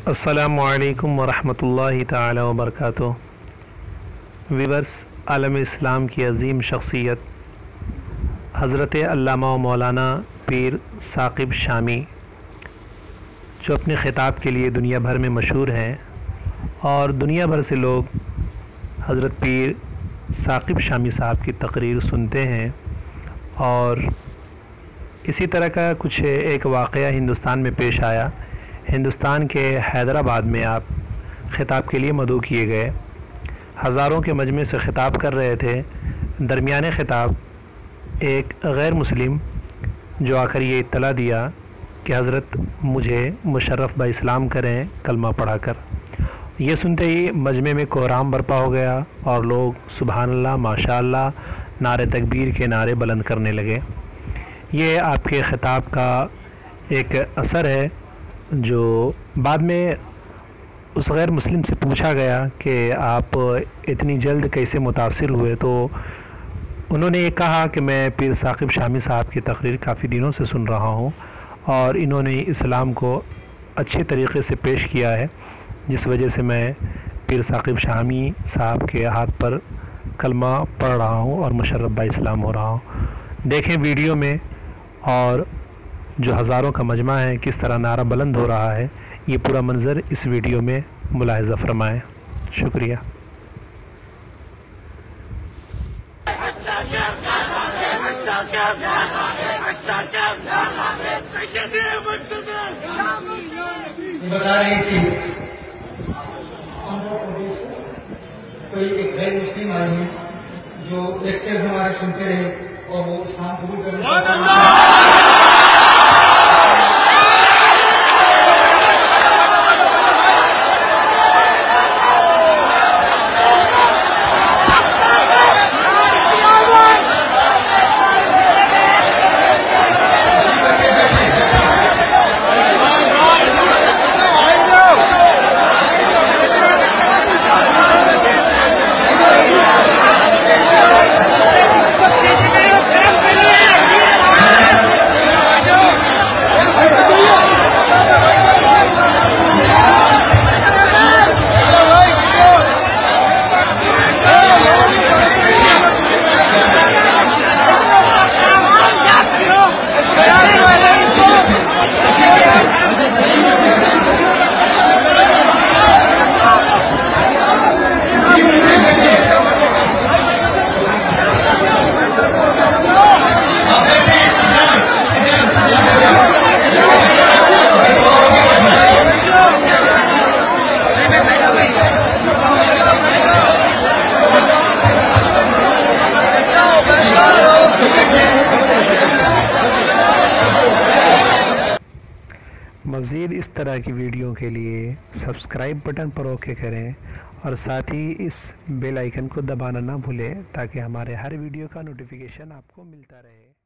अस्सलामुअलैकुम वरहमतुल्लाहि ताला वबरकातुहू। वीवर्स, आलम इस्लाम की अज़ीम शख्सियत हज़रत अल्लामा व मौलाना पीर साक़िब शामी, जो अपने ख़िताब के लिए दुनिया भर में मशहूर हैं और दुनिया भर से लोग हज़रत पीर साक़िब शामी साहब की तकरीर सुनते हैं। और इसी तरह का कुछ एक वाक़या हिंदुस्तान में पेश आया। हिंदुस्तान के हैदराबाद में आप ख़िताब के लिए मदऊ किए गए, हज़ारों के मजमे से ख़िताब कर रहे थे। दरमियाने ख़िताब एक गैर मुस्लिम जो आकर ये इत्तला दिया कि हज़रत मुझे मुशर्रफ़ बा इस्लाम करें कलमा पढ़ा कर। ये सुनते ही मजमे में कोहराम बरपा हो गया और लोग सुबहान अल्लाह, माशा अल्लाह, नारे तकबीर के नारे बुलंद करने लगे। ये आपके ख़िताब का एक असर है। जो बाद में उस गैर मुस्लिम से पूछा गया कि आप इतनी जल्द कैसे मुतासिर हुए, तो उन्होंने ये कहा कि मैं पीर साक़िब शामी साहब की तकरीर काफ़ी दिनों से सुन रहा हूँ और इन्होंने इस्लाम को अच्छे तरीक़े से पेश किया है, जिस वजह से मैं पीर साक़िब शामी साहब के हाथ पर कलमा पढ़ रहा हूँ और मुशर्रफ़ बा इस्लाम हो रहा हूँ। देखें वीडियो में, और जो हज़ारों का मजमा है किस तरह नारा बुलंद हो रहा है, ये पूरा मंज़र इस वीडियो में मुलाहिज़ा फरमाएँ। शुक्रिया। बता रही थी कोई एक गैर मुस्लिम आई है जो लेक्चर्स हमारे सुनते रहे और वो इस्लाम कबूल करने मज़ीद इस तरह की वीडियो के लिए सब्सक्राइब बटन पर ओके करें और साथ ही इस बेल आइकन को दबाना ना भूलें, ताकि हमारे हर वीडियो का नोटिफिकेशन आपको मिलता रहे।